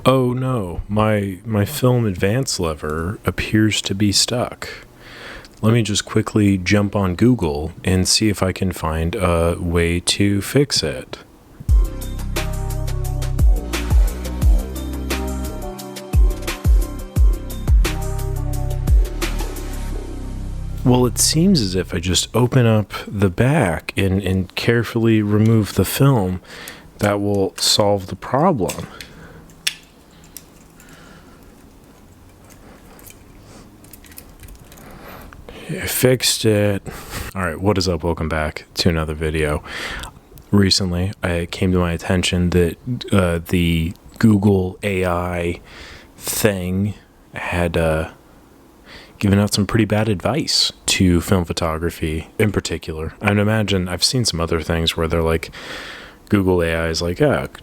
Oh no, my film advance lever appears to be stuck. Let me just quickly jump on Google and see if I can find a way to fix it. Well, it seems as if I just open up the back and carefully remove the film, that will solve the problem. I fixed it. Alright, what is up? Welcome back to another video. Recently, it came to my attention that the Google AI thing had given out some pretty bad advice to film photography in particular. I'd imagine I've seen some other things where they're like, Google AI is like,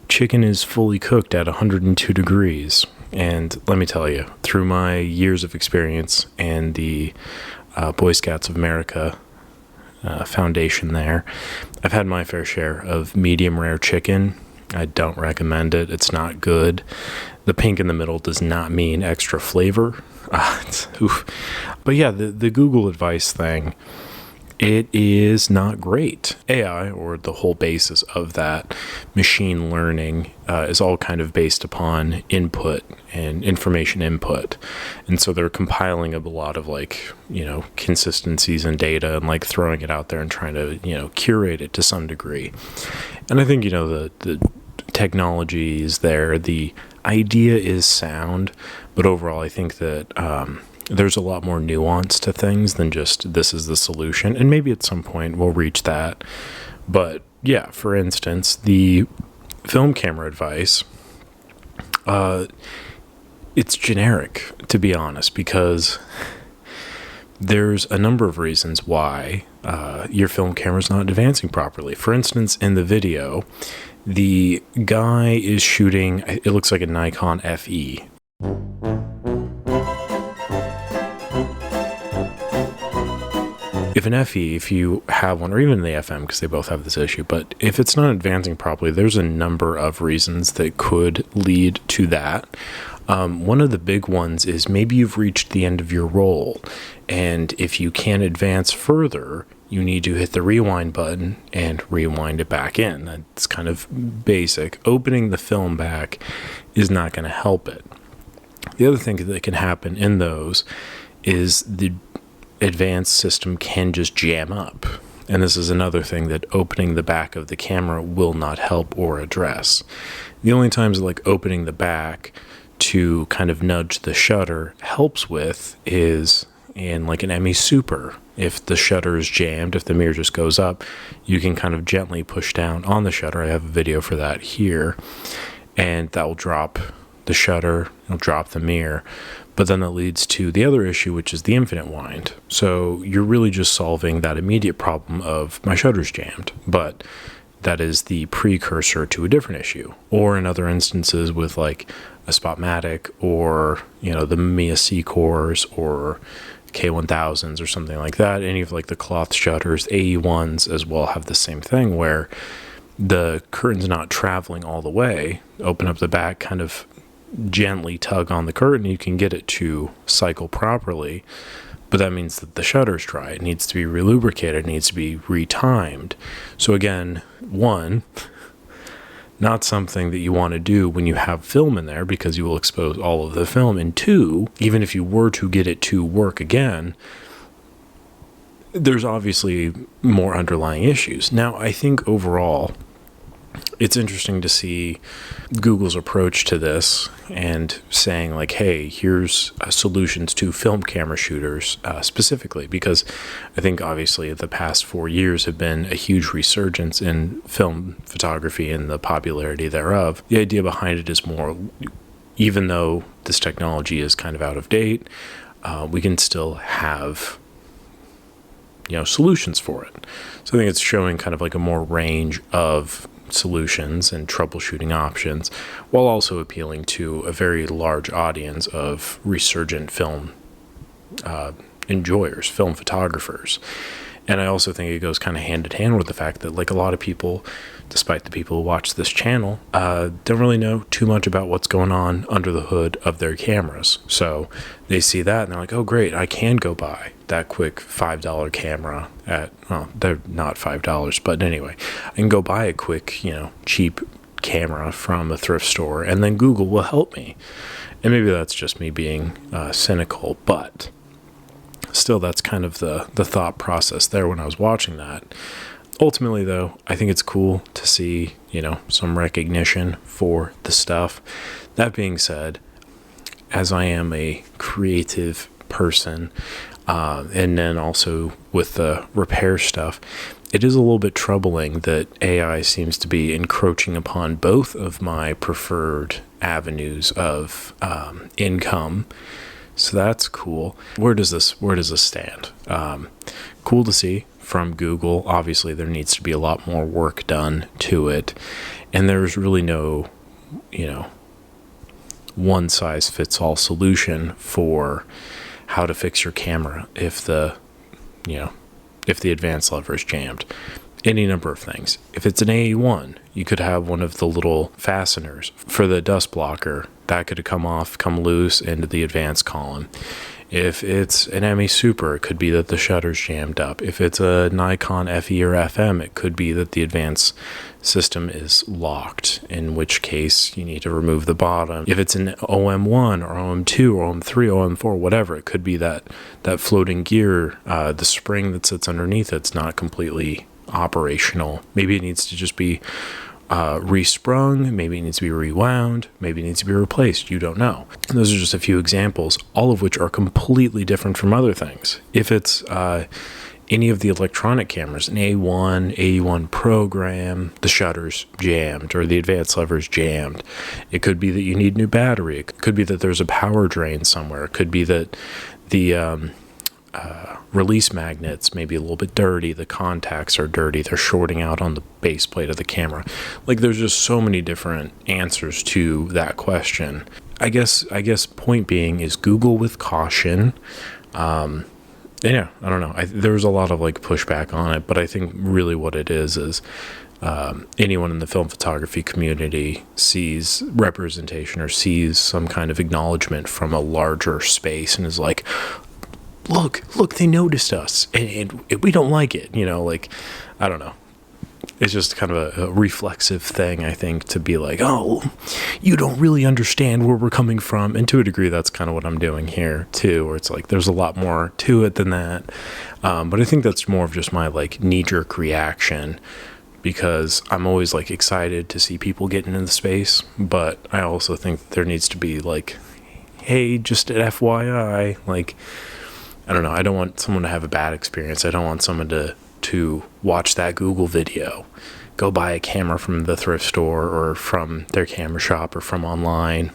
chicken is fully cooked at 102 degrees. And let me tell you, through my years of experience and the Boy Scouts of America foundation there, I've had my fair share of medium rare chicken. I don't recommend it. It's not good. The pink in the middle does not mean extra flavor. But yeah, the Google advice thing, it is not great. AI, or the whole basis of that, machine learning, is all kind of based upon input and information input. And so they're compiling a lot of consistencies in data and throwing it out there and trying to, curate it to some degree. And I think, the technology is there. The idea is sound, but overall I think that there's a lot more nuance to things than just this is the solution, and maybe at some point we'll reach that. But yeah, for instance, the film camera advice, it's generic, to be honest, because there's a number of reasons why your film camera is not advancing properly. For instance, in the video, the guy is shooting, it looks like a Nikon FE. If an FE, if you have one, or even the FM, because they both have this issue, but if it's not advancing properly, there's a number of reasons that could lead to that. One of the big ones is maybe you've reached the end of your roll, and if you can't advance further, you need to hit the rewind button and rewind it back in. That's kind of basic. Opening the film back is not going to help it. The other thing that can happen in those is the advanced system can just jam up. And this is another thing that opening the back of the camera will not help or address. The only times opening the back to kind of nudge the shutter helps with is in an ME Super. If the shutter is jammed, if the mirror just goes up, you can kind of gently push down on the shutter. I have a video for that here, and that will drop the shutter, it'll drop the mirror. But then that leads to the other issue, which is the infinite wind. So you're really just solving that immediate problem of my shutter's jammed, but that is the precursor to a different issue. Or in other instances with a Spotmatic, or the Mamiya C-Cores or K1000s or something like that. Any of the cloth shutters, AE1s as well, have the same thing where the curtain's not traveling all the way. Open up the back, kind of gently tug on the curtain, you can get it to cycle properly, but that means that the shutter's dry. It needs to be relubricated, it needs to be retimed. So again, one, not something that you want to do when you have film in there, because you will expose all of the film. And two, even if you were to get it to work again, there's obviously more underlying issues. Now, I think overall, it's interesting to see Google's approach to this and saying hey, here's solutions to film camera shooters specifically, because I think obviously the past 4 years have been a huge resurgence in film photography and the popularity thereof. The idea behind it is more, even though this technology is kind of out of date, we can still have solutions for it. So I think it's showing kind of a more range of solutions and troubleshooting options, while also appealing to a very large audience of resurgent film enjoyers, film photographers. And I also think it goes kind of hand in hand with the fact that like a lot of people, despite the people who watch this channel, don't really know too much about what's going on under the hood of their cameras. So they see that and they're like, oh great, I can go buy that quick $5 camera at, well, they're not $5, but anyway, I can go buy a quick, cheap camera from a thrift store, and then Google will help me. And maybe that's just me being cynical, but still, that's kind of the thought process there when I was watching that. Ultimately, though, I think it's cool to see, some recognition for the stuff. That being said, as I am a creative person, and then also with the repair stuff, it is a little bit troubling that AI seems to be encroaching upon both of my preferred avenues of income. So that's cool. Where does this stand? Cool to see from Google. Obviously, there needs to be a lot more work done to it, and there's really no, one size fits all solution for how to fix your camera if the advance lever is jammed. Any number of things. If it's an AE1, you could have one of the little fasteners for the dust blocker that could come loose into the advance column. If it's an ME Super, it could be that the shutter's jammed up. If it's a Nikon FE or FM, it could be that the advance system is locked, in which case you need to remove the bottom. If it's an OM1 or OM2 or OM3, OM4, whatever, it could be that floating gear, the spring that sits underneath it's not completely operational. Maybe it needs to just be resprung, maybe it needs to be rewound, maybe it needs to be replaced. You don't know. And those are just a few examples, all of which are completely different from other things. If it's any of the electronic cameras, an A1, A1 program, the shutter's jammed or the advance lever's jammed. It could be that you need new battery. It could be that there's a power drain somewhere. It could be that the release magnets may be a little bit dirty. The contacts are dirty. They're shorting out on the base plate of the camera. Like, there's just so many different answers to that question. I guess point being is Google with caution. Yeah, I don't know. There was a lot of like pushback on it, but I think really what it is anyone in the film photography community sees representation or sees some kind of acknowledgement from a larger space and is like, look, they noticed us and we don't like it. I don't know. It's just kind of a reflexive thing, I think, to be like, oh, you don't really understand where we're coming from. And to a degree, that's kind of what I'm doing here too, where it's like, there's a lot more to it than that. But I think that's more of just my like knee-jerk reaction, because I'm always like excited to see people getting into the space. But I also think there needs to be like, hey, just an FYI, like, I don't know. I don't want someone to have a bad experience. I don't want someone to watch that Google video, go buy a camera from the thrift store or from their camera shop or from online,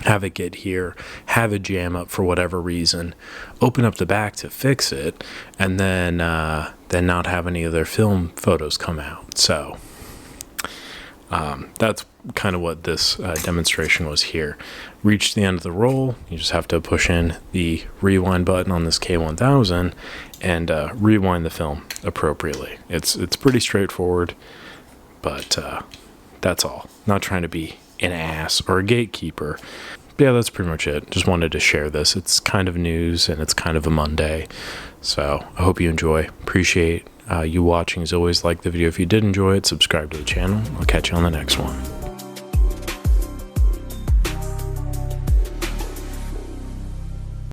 have it get here, have it jam up for whatever reason, open up the back to fix it, and then not have any of their film photos come out. So that's kind of what this demonstration was here. Reach the end of the roll. You just have to push in the rewind button on this K1000 and rewind the film appropriately. It's pretty straightforward, but that's all. Not trying to be an ass or a gatekeeper. But yeah, that's pretty much it. Just wanted to share this. It's kind of news and it's kind of a Monday. So I hope you enjoy. Appreciate you watching. As always, like the video if you did enjoy it. Subscribe to the channel. I'll catch you on the next one.